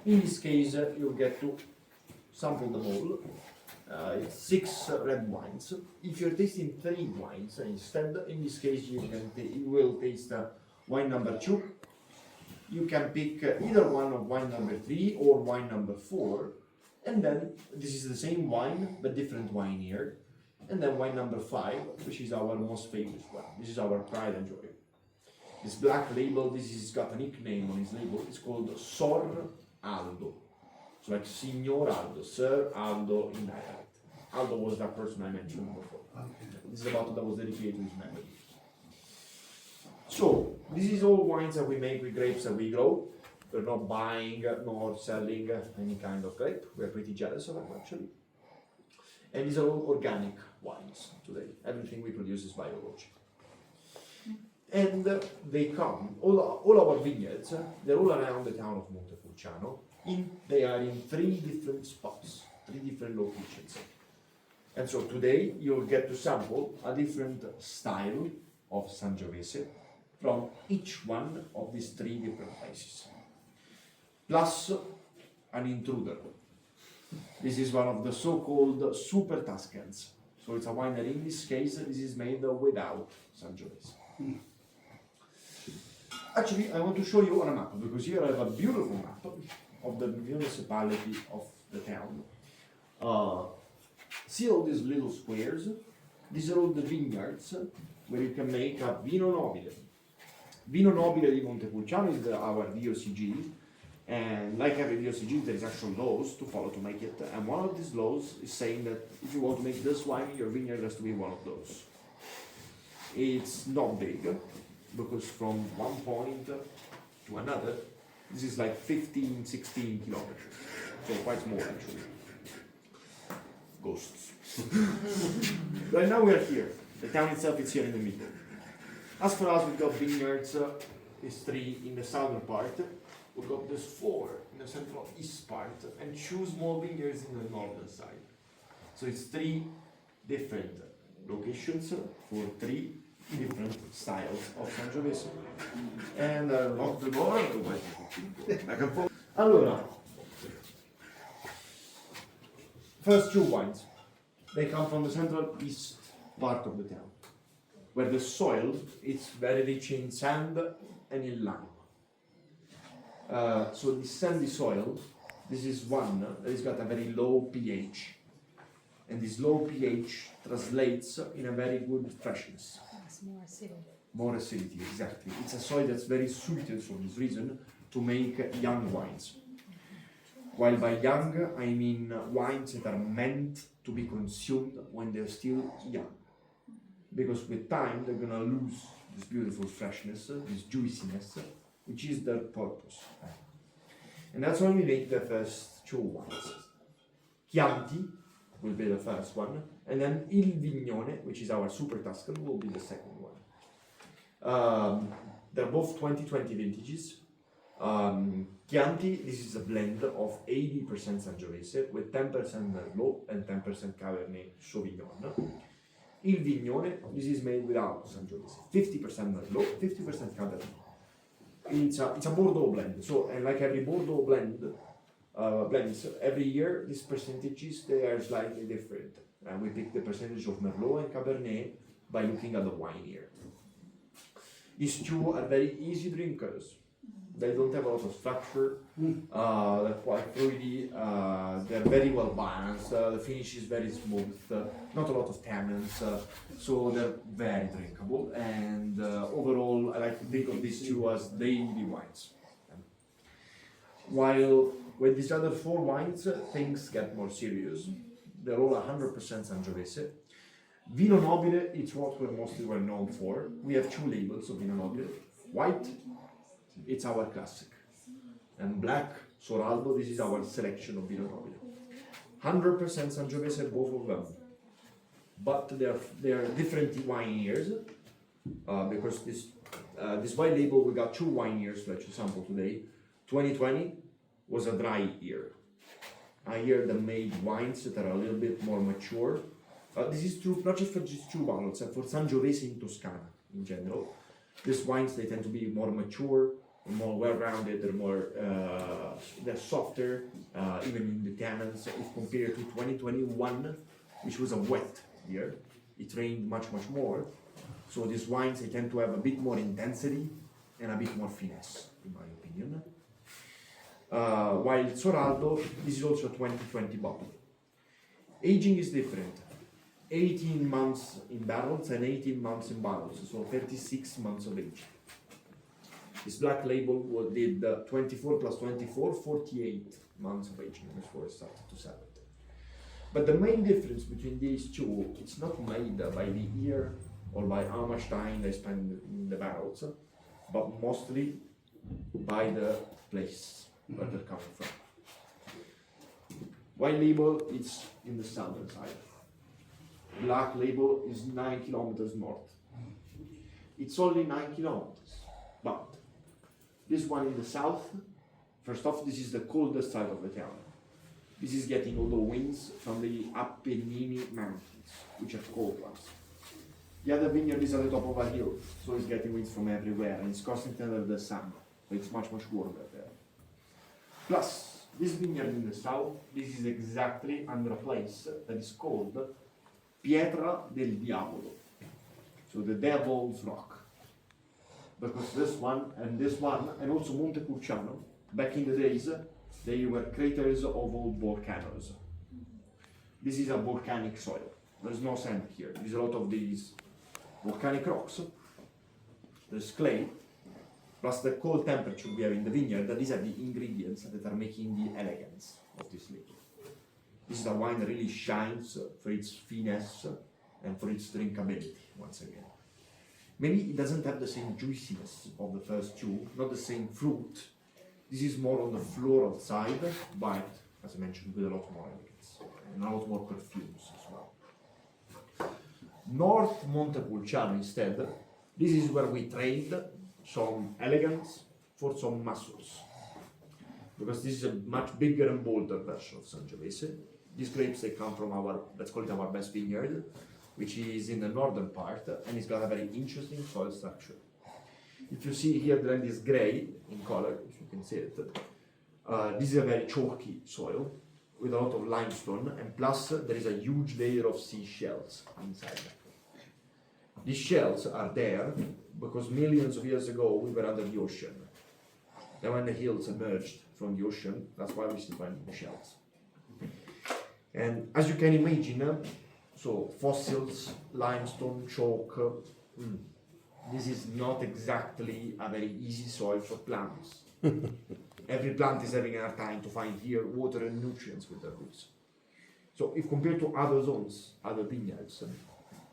In this case, you get to sample them all. It's 6 red wines. If you're tasting 3 wines instead, in this case you will taste wine number 2. You can pick either one of wine number 3 or wine number 4, and then this is the same wine but different wine here. And then wine number 5, which is our most famous one. This is our pride and joy. This black label, this has got a nickname on his label. It's called Sor Aldo. So like Signor Aldo, Sir Aldo in dialect. Aldo was that person I mentioned before. This is a bottle that was dedicated to his memory. So, this is all wines that we make with grapes that we grow. We're not buying nor selling any kind of grape. We're pretty jealous of them actually. And these are all organic wines today. Everything we produce is biological. And they come, all our vineyards, they're all around the town of Montepulciano. They are in 3 different spots, 3 different locations. And so today you'll get to sample a different style of Sangiovese from each one of these 3 different places. Plus an intruder. This is one of the so-called Super Tuscans. So it's a winery, in this case, this is made without Sangiovese. Actually, I want to show you on a map, because here I have a beautiful map of the municipality of the town. See all these little squares? These are all the vineyards where you can make a Vino Nobile. Vino Nobile di Montepulciano is our VOCG, and like every VOCG, there is actual laws to follow to make it. And one of these laws is saying that if you want to make this wine, your vineyard has to be one of those. It's not big, because from one point to another, this is like 15, 16 kilometers. So quite small actually. Ghosts. Right now we are here. The town itself is here in the middle. As for us, we've got vineyards, is 3 in the southern part. We've got this 4 in the central east part, and 2 small vineyards in the northern side. So it's 3 different locations for 3 different styles of Sangiovese. And lock the door. Allora, first 2 wines. They come from the central east part of the town, where the soil is very rich in sand and in lime. So this sandy soil, this is one that has got a very low pH, and this low pH translates in a very good freshness. It's more acidic. More acidity, exactly. It's a soil that's very suited for this reason to make young wines. While by young, I mean wines that are meant to be consumed when they're still young. Because with time, they're gonna lose this beautiful freshness, this juiciness, which is their purpose. And that's when we make the first 2 wines. Chianti will be the first one, and then Il Vignone, which is our Super Tuscan, will be the second one. They're both 2020 vintages. Chianti, this is a blend of 80% Sangiovese with 10% Merlot and 10% Cabernet Sauvignon. Il Vignone, this is made without Sangiovese, 50% Merlot, 50% Cabernet. It's a Bordeaux blend, so and like every Bordeaux blends, every year these percentages, they are slightly different. And we pick the percentage of Merlot and Cabernet by looking at the wine year. These 2 are very easy drinkers. They don't have a lot of structure, they're quite fruity, they're very well balanced, the finish is very smooth, not a lot of tannins, so they're very drinkable, and overall I like to think of these 2 as daily wines. While with these other 4 wines, things get more serious. They're all 100% Sangiovese. Vino Nobile, it's what we're mostly well known for. We have 2 labels of Vino Nobile. White, it's our classic. And black, Sor Aldo, this is our selection of Vino Nobile. 100% Sangiovese, both of them. But they are different wine years, because this white label, we got 2 wine years to let you sample today. 2020 was a dry year. A year that made wines that are a little bit more mature. This is true not just for these 2 bottles, for Sangiovese in Toscana in general. These wines, they tend to be more mature, more well-rounded, they're softer, even in the tannins, if compared to 2021, which was a wet year. It rained much more. So these wines, they tend to have a bit more intensity and a bit more finesse, in my opinion. While Soraldo, this is also a 2020 bottle. Aging is different. 18 months in barrels and 18 months in bottles, so 36 months of age. This black label did 24 plus 24, 48 months of aging before it started to sell it. But the main difference between these two, it's not made by the year or by how much time they spend in the barrels, but mostly by the place where they're coming from. White label, it's in the southern side. Black label is 9 kilometers north. It's only 9 kilometers, but this one in the south, first off, this is the coldest side of the town. This is getting all the winds from the Apennine Mountains, which are cold ones. The other vineyard is at the top of a hill, so it's getting winds from everywhere, and it's constantly under the sun, so it's much warmer there. Plus, this vineyard in the south, this is exactly under a place that is called Pietra del Diavolo, so the Devil's Rock. Because this one, and also Monte Pulciano, back in the days, they were craters of old volcanoes. This is a volcanic soil. There's no sand here. There's a lot of these volcanic rocks. There's clay, plus the cold temperature we have in the vineyard. These are the ingredients that are making the elegance of this liquor. This is a wine that really shines for its finesse and for its drinkability, once again. Maybe it doesn't have the same juiciness of the first two, not the same fruit. This is more on the floral side, but, as I mentioned, with a lot more elegance and a lot more perfumes as well. North Montepulciano instead, this is where we trade some elegance for some muscles. Because this is a much bigger and bolder version of Sangiovese. These grapes, they come from our, let's call it our best vineyard, which is in the northern part, and it's got a very interesting soil structure. If you see here, the land is gray in color, if you can see it. This is a very chalky soil with a lot of limestone, and plus there is a huge layer of seashells inside. These shells are there because millions of years ago we were under the ocean. Then when the hills emerged from the ocean, that's why we still find the shells. And as you can imagine, so fossils, limestone, chalk, this is not exactly a very easy soil for plants. Every plant is having a hard time to find here water and nutrients with their roots. So if compared to other zones, other vineyards,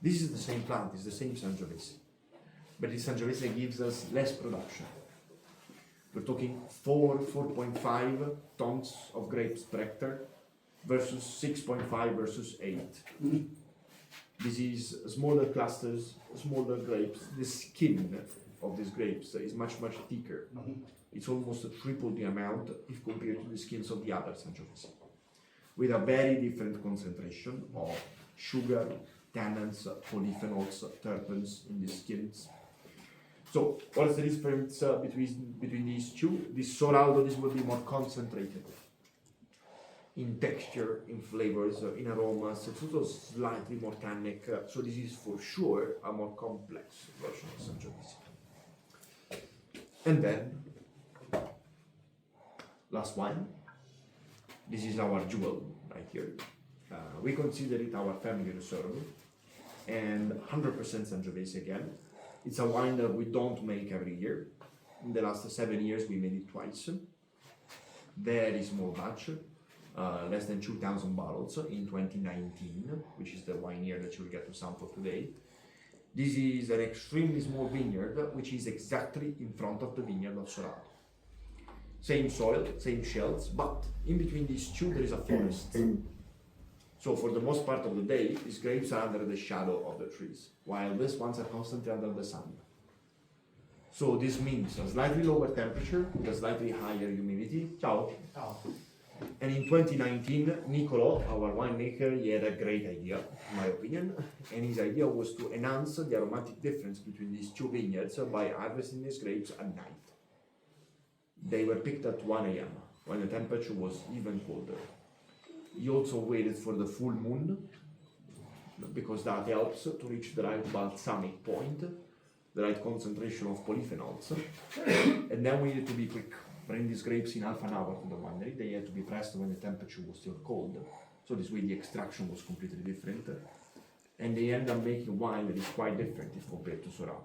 this is the same plant, it's the same Sangiovese. But this Sangiovese gives us less production. We're talking 4.5 tons of grapes per hectare versus 6.5 versus 8. This is smaller clusters, smaller grapes. The skin of these grapes is much thicker. It's almost triple the amount if compared to the skins of the other Sangiovese, with a very different concentration of sugar, tannins, polyphenols, terpenes in the skins. So what's the difference between these two? This Soraldo, this will be more concentrated in texture, in flavors, in aromas. It's also slightly more tannic. So this is for sure a more complex version of Sangiovese. And then, last wine. This is our jewel right here. We consider it our family reserve, and 100% Sangiovese again. It's a wine that we don't make every year. In the last 7 years, we made it twice. Very small batch, less than 2,000 bottles in 2019, which is the wine year that you will get to sample today. This is an extremely small vineyard, which is exactly in front of the vineyard of Soraldo. Same soil, same shells, but in between these two there is a forest. So for the most part of the day, these grapes are under the shadow of the trees, while these ones are constantly under the sun. So this means a slightly lower temperature with a slightly higher humidity. Ciao. Ciao. And in 2019, Nicolo, our winemaker, he had a great idea, in my opinion, and his idea was to enhance the aromatic difference between these two vineyards by harvesting these grapes at night. They were picked at 1 a.m. when the temperature was even colder. He also waited for the full moon because that helps to reach the right balsamic point, the right concentration of polyphenols. And then we needed to be quick. Bring these grapes in half an hour to the winery. They had to be pressed when the temperature was still cold. So this way the extraction was completely different. And they end up making wine that is quite different if compared to Syrah,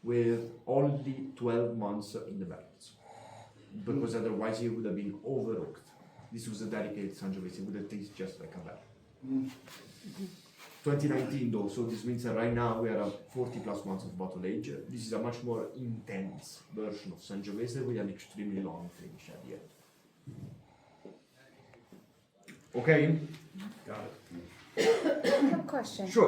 with only 12 months in the barrels. Because otherwise it would have been overcooked. This was a dedicated Sangiovese, it would have tasted just like a barrel. 2019 though, so this means that right now we are at 40 plus months of bottle age. This is a much more intense version of Sangiovese with an extremely long finish at the end. Okay? Got it. I have a question. Sure.